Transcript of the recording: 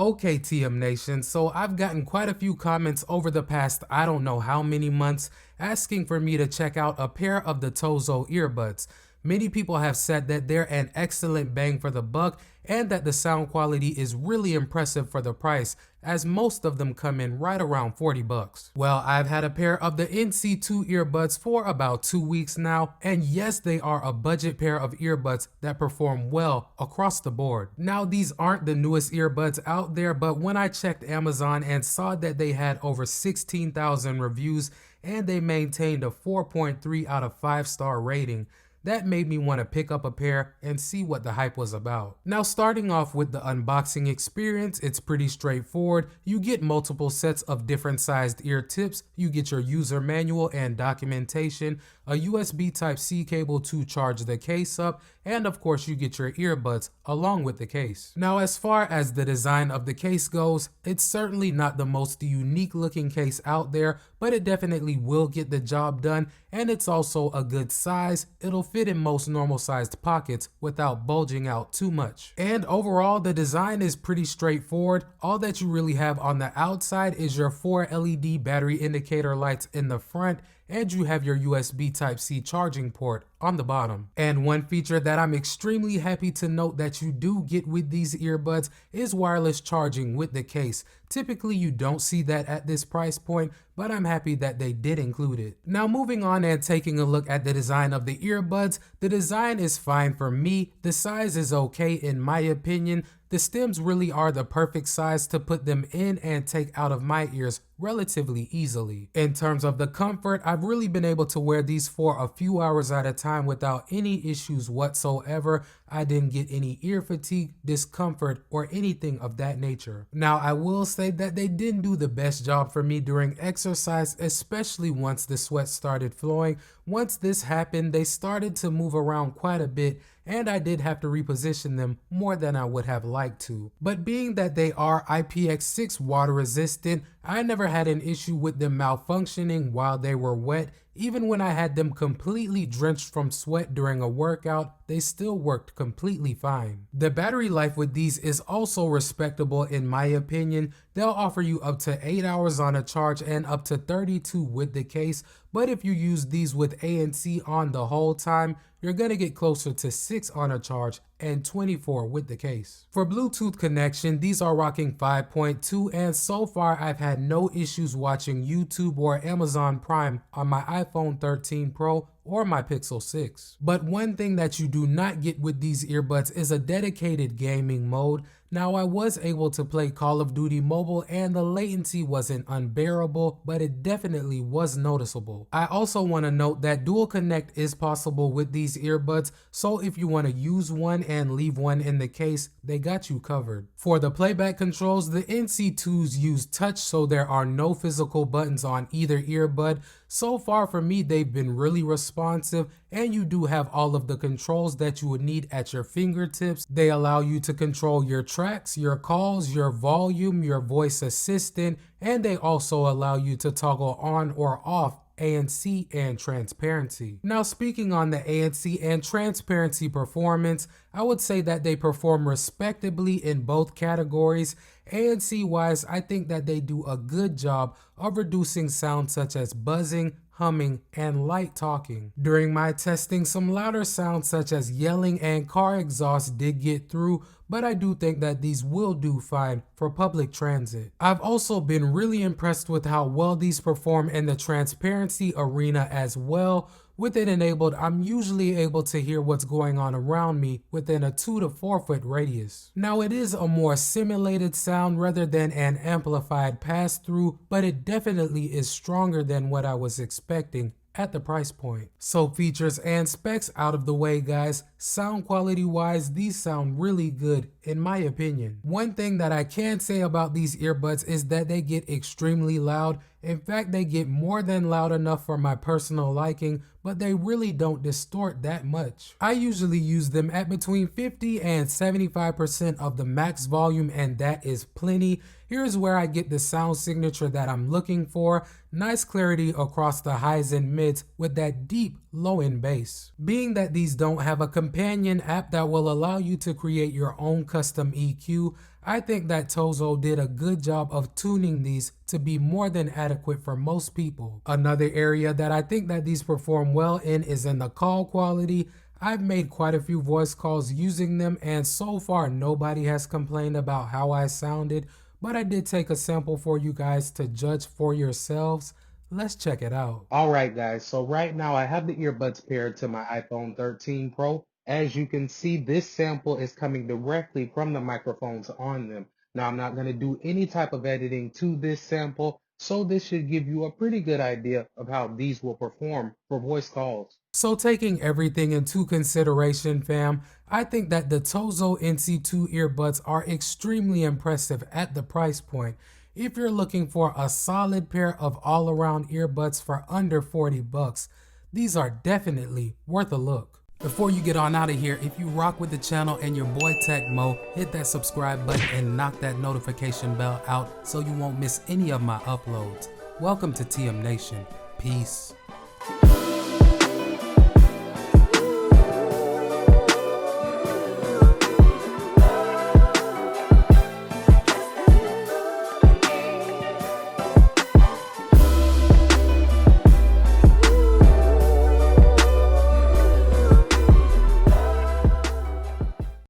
Okay, TM Nation, so I've gotten quite a few comments over the past I don't know how many months asking for me to check out a pair of the Tozo earbuds. Many people have said that they're an excellent bang for the buck and that the sound quality is really impressive for the price, as most of them come in right around 40 bucks. Well, I've had a pair of the NC2 earbuds for about 2 weeks now, and yes, they are a budget pair of earbuds that perform well across the board. Now, these aren't the newest earbuds out there, but when I checked Amazon and saw that they had over 16,000 reviews and they maintained a 4.3 out of 5-star rating, that made me want to pick up a pair and see what the hype was about. Now, starting off with the unboxing experience, it's pretty straightforward. You get multiple sets of different sized ear tips, you get your user manual and documentation, a USB Type-C cable to charge the case up, and of course you get your earbuds along with the case. Now, as far as the design of the case goes, it's certainly not the most unique looking case out there, but it definitely will get the job done, and it's also a good size. It'll fit in most normal sized pockets without bulging out too much. And overall, the design is pretty straightforward. All that you really have on the outside is your 4 LED battery indicator lights in the front, and you have your USB Type-C charging port on the bottom. And one feature that I'm extremely happy to note that you do get with these earbuds is wireless charging with the case. Typically you don't see that at this price point, but I'm happy that they did include it. Now, moving on and taking a look at the design of the earbuds, the design is fine for me. The size is okay in my opinion. The stems really are the perfect size to put them in and take out of my ears relatively easily. In terms of the comfort, I've really been able to wear these for a few hours at a time without any issues whatsoever. I didn't get any ear fatigue, discomfort, or anything of that nature. Now, I will say that they didn't do the best job for me during exercise, especially once the sweat started flowing. Once this happened, they started to move around quite a bit, and I did have to reposition them more than I would have liked to. But being that they are IPX6 water resistant, I never had an issue with them malfunctioning while they were wet. Even when I had them completely drenched from sweat during a workout, they still worked completely fine. The battery life with these is also respectable in my opinion. They'll offer you up to 8 hours on a charge and up to 32 with the case, but if you use these with ANC on the whole time, you're gonna get closer to 6 on a charge and 24 with the case. For Bluetooth connection, these are rocking 5.2, and so far I've had no issues watching YouTube or Amazon Prime on my iPhone 13 Pro or my Pixel 6. But one thing that you do not get with these earbuds is a dedicated gaming mode. Now, I was able to play Call of Duty Mobile and the latency wasn't unbearable, but it definitely was noticeable. I also want to note that dual connect is possible with these earbuds, so if you want to use one and leave one in the case, they got you covered. For the playback controls, the NC2s use touch, so there are no physical buttons on either earbud. So far for me, they've been really responsive, and you do have all of the controls that you would need at your fingertips. They allow you to control your tracks, your calls, your volume, your voice assistant, and they also allow you to toggle on or off ANC and Transparency. Now, speaking on the ANC and Transparency performance, I would say that they perform respectably in both categories. ANC wise, I think that they do a good job of reducing sounds such as buzzing, humming, and light talking. During my testing, some louder sounds such as yelling and car exhaust did get through, but I do think that these will do fine for public transit. I've also been really impressed with how well these perform in the transparency arena as well. With it enabled, I'm usually able to hear what's going on around me within a 2 to 4 foot radius. Now, it is a more simulated sound rather than an amplified pass-through, but it definitely is stronger than what I was expecting at the price point. So features and specs out of the way, guys. Sound quality wise, these sound really good in my opinion. One thing that I can say about these earbuds is that they get extremely loud. In fact, they get more than loud enough for my personal liking, but they really don't distort that much. I usually use them at between 50 and 75% of the max volume, and that is plenty. Here's where I get the sound signature that I'm looking for. Nice clarity across the highs and mids with that deep low in bass. Being that these don't have a companion app that will allow you to create your own custom EQ, I think that Tozo did a good job of tuning these to be more than adequate for most people. Another area that I think that these perform well in is in the call quality. I've made quite a few voice calls using them, and so far nobody has complained about how I sounded, but I did take a sample for you guys to judge for yourselves. Let's check it out. All right, guys. So right now I have the earbuds paired to my iPhone 13 Pro. As you can see, this sample is coming directly from the microphones on them. Now, I'm not going to do any type of editing to this sample, so this should give you a pretty good idea of how these will perform for voice calls. So taking everything into consideration, fam, I think that the Tozo NC2 earbuds are extremely impressive at the price point. If you're looking for a solid pair of all-around earbuds for under 40 bucks, these are definitely worth a look. Before you get on out of here, if you rock with the channel and your boy Tecmo, hit that subscribe button and knock that notification bell out so you won't miss any of my uploads. Welcome to TM Nation. Peace.